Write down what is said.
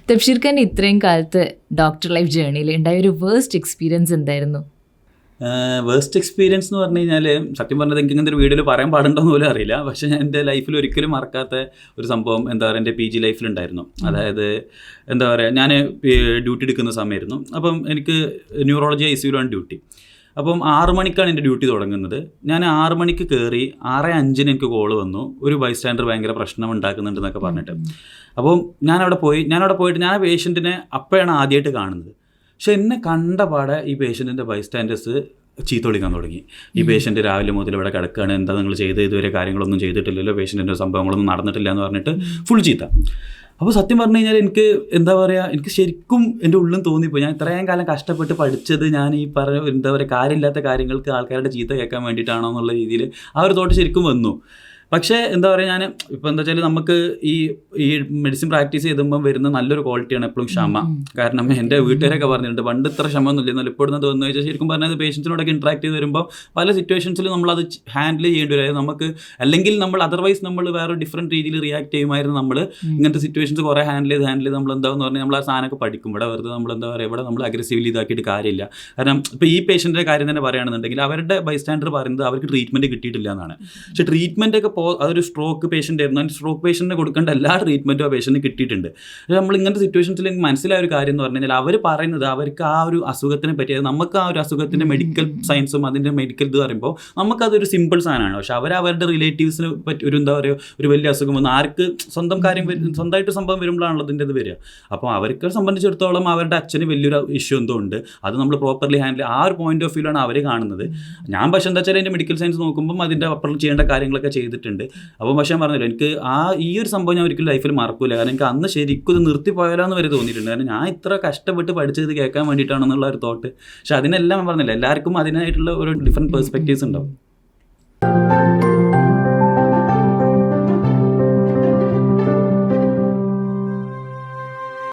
തബ്ഷീർ ഖാൻ ഇത്രയും കാലത്ത് doctor life ജേർണിയിൽ ഉണ്ടായ ഒരു വേഴ്സ്റ്റ് എക്സ്പീരിയൻസ് എന്തായിരുന്നു? വേസ്റ്റ് എക്സ്പീരിയൻസ് എന്ന് പറഞ്ഞു കഴിഞ്ഞാൽ സത്യം പറഞ്ഞത് എനിക്ക് ഇങ്ങനത്തെ ഒരു വീഡിയോയിൽ പറയാൻ പാടുണ്ടോന്ന് പോലും അറിയില്ല. പക്ഷേ ഞാൻ എൻ്റെ ലൈഫിൽ ഒരിക്കലും മറക്കാത്ത ഒരു സംഭവം എന്താ പറയുക, എൻ്റെ PG ലൈഫിലുണ്ടായിരുന്നു. അതായത് എന്താ പറയുക, ഞാൻ ഡ്യൂട്ടി എടുക്കുന്ന സമയമായിരുന്നു. അപ്പം എനിക്ക് ന്യൂറോളജി ICUലാണ് ഡ്യൂട്ടി. അപ്പം 6 മണിക്കാണ് എൻ്റെ ഡ്യൂട്ടി തുടങ്ങുന്നത്. ഞാൻ 6 മണിക്ക് കയറി 6:05 എനിക്ക് കോള് വന്നു, ഒരു ബൈസ്റ്റാൻഡർ ഭയങ്കര പ്രശ്നം ഉണ്ടാക്കുന്നുണ്ടെന്നൊക്കെ പറഞ്ഞിട്ട്. അപ്പം ഞാനവിടെ പോയിട്ട് ഞാൻ പേഷ്യൻറ്റിനെ അപ്പോഴാണ് ആദ്യമായിട്ട് കാണുന്നത്. പക്ഷെ എന്നെ കണ്ട പാടെ ഈ പേഷ്യൻറ്റിൻ്റെ ബൈസ്റ്റാൻഡേഴ്സ് ചീത്ത വിളിക്കാൻ തുടങ്ങി. ഈ പേഷ്യൻറ്റ് രാവിലെ മുതൽ ഇവിടെ കിടക്കുകയാണ്, എന്താ നിങ്ങൾ ചെയ്ത് ഇതുവരെ കാര്യങ്ങളൊന്നും ചെയ്തിട്ടില്ലല്ലോ, പേഷ്യൻറ്റിൻ്റെ സംഭവങ്ങളൊന്നും നടന്നിട്ടില്ല എന്ന് പറഞ്ഞിട്ട് ഫുൾ ചീത്ത. അപ്പോൾ സത്യം പറഞ്ഞു കഴിഞ്ഞാൽ എനിക്ക് എന്താ പറയുക, എനിക്ക് ശരിക്കും എൻ്റെ ഉള്ളിൽ തോന്നിപ്പോയി, ഞാൻ ഇത്രയും കാലം കഷ്ടപ്പെട്ട് പഠിച്ചത് ഞാൻ ഈ എന്താ പറയുക കാര്യമില്ലാത്ത കാര്യങ്ങൾക്ക് ആൾക്കാരുടെ ചീത്ത കേൾക്കാൻ വേണ്ടിയിട്ടാണോ എന്നുള്ള രീതിയിൽ ആ ഒരു തോട്ട് ശരിക്കും വന്നു. പക്ഷേ എന്താ പറയുക, ഞാൻ ഇപ്പോൾ എന്താ വെച്ചാൽ നമുക്ക് ഈ മെഡിസിൻ പ്രാക്ടീസ് ചെയ്തുമ്പോൾ വരുന്ന നല്ലൊരു ക്വാളിറ്റിയാണ് എപ്പോഴും ക്ഷമ. കാരണം എൻ്റെ വീട്ടുകാരൊക്കെ പറഞ്ഞിട്ടുണ്ട് പണ്ട് ഇത്ര ക്ഷമ ഒന്നുമില്ല, എന്നാൽ ഇപ്പോഴെന്ന് തോന്നുന്നു വെച്ചാൽ ശരിക്കും പറഞ്ഞാൽ പേഷ്യൻസിനോടൊക്കെ ഇൻട്രാക്ട് ചെയ്ത് വരുമ്പോൾ പല സിറ്റുവേഷൻസിലും നമ്മളത് ഹാൻഡിൽ ചെയ്യേണ്ടി വരും. നമുക്ക് അല്ലെങ്കിൽ നമ്മൾ അതർവൈസ് നമ്മൾ വേറെ ഡിഫറെൻറ്റ് രീതിയിൽ റിയാക്ട് ചെയ്യുമായിരുന്നു. നമ്മൾ ഇങ്ങനത്തെ സിറ്റുവേഷൻസ് കുറേ ഹാൻഡിൽ ചെയ്ത് നമ്മൾ എന്താണെന്ന് പറഞ്ഞാൽ നമ്മൾ ആ സാധനമൊക്കെ പഠിക്കും. ഇവിടെ വെറുതെ നമ്മൾ എന്താ പറയുക, ഇവിടെ നമ്മൾ അഗ്രസീവ്ലി ഇതാക്കിയിട്ട് കാര്യമില്ല. കാരണം ഇപ്പോൾ ഈ പേഷ്യൻ്റെ കാര്യം തന്നെ പറയുകയാണെന്നുണ്ടെങ്കിൽ അവരുടെ ബൈസ്റ്റാൻഡർ പറയുന്നത് അവർക്ക് ട്രീറ്റ്മെൻറ്റ് കിട്ടിയിട്ടില്ല എന്നാണ്. പക്ഷേ ട്രീറ്റ്മെൻറ്റൊക്കെ അതൊരു സ്ട്രോക്ക് പേഷ്യൻ്റ് ആയിരുന്നു, അതിന് സ്ട്രോക്ക് പേഷ്യൻറ്റിന് കൊടുക്കേണ്ട എല്ലാ ട്രീറ്റ്മെൻറ്റും ആ പേഷ്യൻറ്റിന് കിട്ടിയിട്ടുണ്ട്. നമ്മൾ ഇങ്ങനത്തെ സിറ്റുവേഷൻസിൽ എനിക്ക് മനസ്സിലായ ഒരു കാര്യം എന്ന് പറഞ്ഞു കഴിഞ്ഞാൽ അവർ പറയുന്നത് അവർക്ക് ആ ഒരു അസുഖത്തിനെ പറ്റി, നമുക്ക് ആ ഒരു അസുഖത്തിൻ്റെ മെഡിക്കൽ സയൻസും അതിൻ്റെ മെഡിക്കൽ ഇത് പറയുമ്പോൾ നമുക്കതൊരു സിമ്പിൾ സാധനമാണ്. പക്ഷെ അവരുടെ റിലേറ്റീവ്സിന് പറ്റി ഒരു എന്താ പറയുക, ഒരു വലിയ അസുഖം വന്ന് ആർക്ക് സ്വന്തമായിട്ട് സംഭവം വരുമ്പോഴാണല്ലോ അതിൻ്റെ ഇത് വരിക. അപ്പോൾ അവർക്ക് സംബന്ധിച്ചിടത്തോളം അവരുടെ അച്ഛന് വലിയൊരു ഇഷ്യൂ എന്തോ ഉണ്ട്, അത് നമ്മൾ പ്രോപ്പർലി ഹാൻഡിൽ ആ ഒരു പോയിന്റ് ഓഫ് വ്യൂലാണ് അവർ കാണുന്നത്. ഞാൻ പക്ഷേ എന്താ വെച്ചാൽ എൻ്റെ മെഡിക്കൽ സയൻസ് നോക്കുമ്പോൾ അതിൻ്റെ അപ്പുറം ചെയ്യേണ്ട കാര്യങ്ങളൊക്കെ ചെയ്തിട്ടുണ്ട്. അപ്പോൾ പക്ഷേ ഞാൻ പറഞ്ഞില്ല, എനിക്ക് ഈ ഒരു സംഭവം ഞാൻ ഒരിക്കലും ലൈഫിൽ മറക്കൂല. കാരണം എനിക്ക് അന്ന് ശരിക്കും ഇത് നിർത്തിപ്പോയാലോ എന്ന് വരെ തോന്നിയിട്ടുണ്ട്. കാരണം ഞാൻ ഇത്ര കഷ്ടപ്പെട്ട് പഠിച്ചത് കേൾക്കാൻ വേണ്ടിയിട്ടാണെന്നുള്ള ഒരു തോട്ട്. പക്ഷെ അതിനെല്ലാം പറഞ്ഞില്ല, എല്ലാവർക്കും അതിനായിട്ടുള്ള ഒരു ഡിഫറെൻറ്റ് പെർസ്പെക്റ്റീവ്സ് ഉണ്ടാവും.